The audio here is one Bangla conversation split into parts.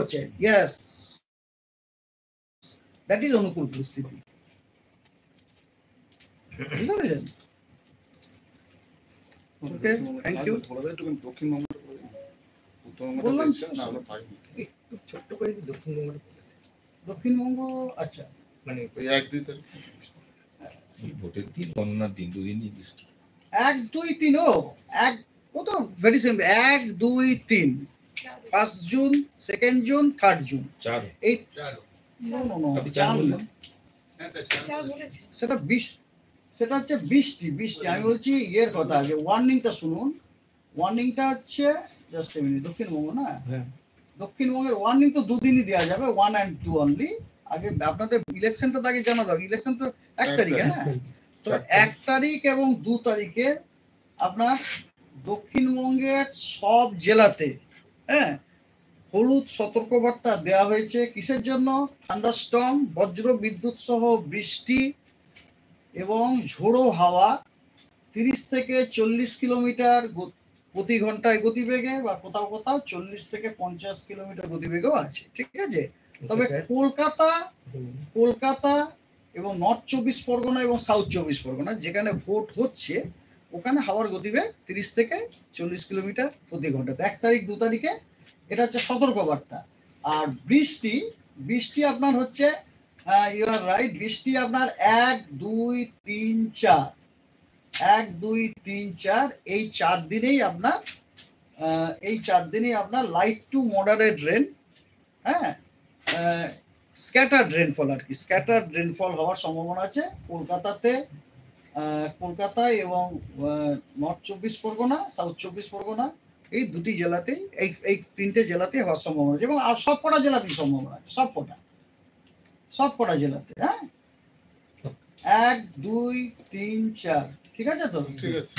হচ্ছে ইয়েস, দ্যাট ইজ অনুকূল পরিস্থিতি। বুঝতে পেরেছেন? ওকে, থ্যাংক ইউ। দক্ষিণবঙ্গ বললাম একটু ছোট্ট করে দক্ষিণবঙ্গ, দক্ষিণবঙ্গ আচ্ছা মানে 1-2 তারিখ ভোটের দিন, গণনার দিন, দুদিনই বৃষ্টি। 1, 2, 3 এক ও তো very simple, 1, 2, 3 1 June, 2 June, 3 June, 4 এই নো আপনি 4 বললেন। সেটা সেটা হচ্ছে বৃষ্টি। আমি বলছি ইয়ের কথা, যে ওয়ার্নিংটা শুনুন। ওয়ার্নিংটা হচ্ছে জাস্ট এ মিনিট, দক্ষিণবঙ্গ না, দক্ষিণবঙ্গের ওয়ার্নিং তো দুদিনই দেওয়া যাবে, 1 and 2 অনলি। আগে আপনাদের ইলেকশনটা তো আগে জানা দাও, ইলেকশন তো 1 তারিখে না, তো 1 তারিখ এবং 2 তারিখে আপনার দক্ষিণবঙ্গের সব জেলাতে হ্যাঁ হলুদ সতর্কবার্তা দেওয়া হয়েছে। কিসের জন্য? থান্ডারস্টর্ম, বজ্র বিদ্যুৎ সহ বৃষ্টি এবং ঝোড়ো হাওয়া 30 থেকে 40 কিলোমিটার প্রতি ঘন্টায় গতিবেগে, বা কোথাও কোথাও 40 থেকে 50 কিলোমিটার গতিবেগও আছে। ঠিক আছে? তবে কলকাতা এবং নর্থ 24 পরগনা এবং সাউথ 24 পরগনা যেখানে ভোট হচ্ছে, ওখানে হাওয়ার গতিবেগ 30 থেকে 40 কিলোমিটার প্রতি ঘন্টা। 1 তারিখ 2 তারিখে এটা হচ্ছে সতর্কবার্তা। আর বৃষ্টি আপনার হচ্ছে ইউ আর রাইট, বৃষ্টি আপনার 1, 2, 3, 4 1, 2, 3, 4 এই 4 দিনেই আপনার লাইট টু মডারেট রেন, হ্যাঁ স্ক্যাটার্ড রেনফল আর কি, স্ক্যাটার্ড রেনফল হওয়ার সম্ভাবনা আছে কলকাতায় এবং নর্থ 24 পরগনা, সাউথ 24 পরগনা, এই দুটি জেলাতেই, এই 3টে জেলাতেই হওয়ার সম্ভাবনা আছে। এবং আর সবকটা জেলাতেই সম্ভাবনা আছে, সবকটা জেলাতে। হ্যাঁ 1, 2, 3, 4 ঠিক আছে তো? ঠিক আছে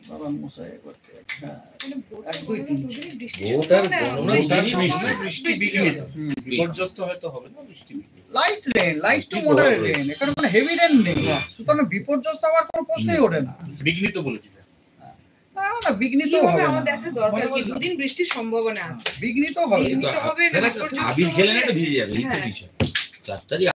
বাবান মশাই করতে 1, 2, 3 ভোট আর গণনার বৃষ্টি বিপর্যস্ত হয়তো হবে না, বৃষ্টি light rain, light to moderate rain, এখানে মানে হেভি রেন নেই, সুতরাং বিপর্যস্ত হওয়ার কোনো প্রশ্নই ওঠে না। বিঘ্নিত বলেছি স্যার। না বিঘ্নিত হবে না, আমাদের একটা দরকার কি দুদিন বৃষ্টির সম্ভাবনা আছে, বিঘ্নিত হবে বিঘ্নিত হবে না, আবির খেলে না তো ভিজে যাবে, এই তো বিষয়। 4 তারিখ